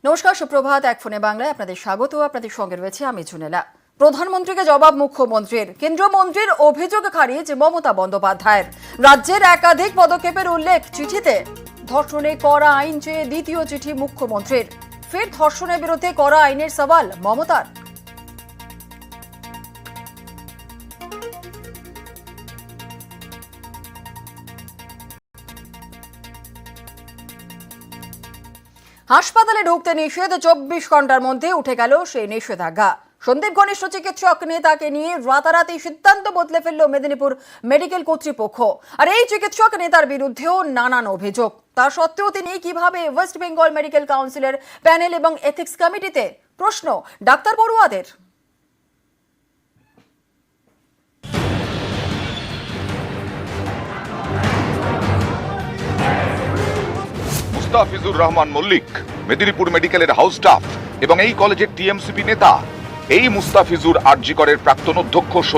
নমস্কার, সুপ্রভাত। এক ফোনে বাংলায় আপনাদের স্বাগত। আপনাদের সঙ্গে রয়েছে আমি জুনেলা। প্রধানমন্ত্রীকে জবাব মুখ্যমন্ত্রীর। কেন্দ্রীয় মন্ত্রীর অভিযোগ খারিজ মমতা বন্দ্যোপাধ্যায়ের। রাজ্যের একাধিক পদক্ষেপের উল্লেখ চিঠিতে। ধর্ষণে কড়া আইন চেয়ে দ্বিতীয় চিঠি মুখ্যমন্ত্রীর। ফের ধর্ষণের বিরুদ্ধে কড়া আইনের সওয়াল মমতার। হাসপাতালে ঢুকতে নিষেধ, 24 ঘন্টার মধ্যে উঠে গেল সেই নিষেধাজ্ঞা। সন্দীপ ঘনিষ্ঠ চিকিৎসক নেতাকে নিয়ে রাতারাতি সিদ্ধান্ত বদলে ফেলল মেদিনীপুর মেডিকেল কর্তৃপক্ষ। আর এই চিকিৎসক নেতার বিরুদ্ধেও নানান অভিযোগ। তা সত্ত্বেও তিনি কিভাবে ওয়েস্ট বেঙ্গল মেডিকেল কাউন্সিলের প্যানেল এবং এথিক্স কমিটিতে? প্রশ্ন ডাক্তার পড়ুয়াদের। মুস্তাফিজুর রহমান মল্লিক মেদিনীপুর মেডিকেলের হাউস স্টাফ এবং এই কলেজের টিএমসিপি নেতা। এই মুস্তাফিজুর আরজি করের প্রাক্তন অধ্যক্ষ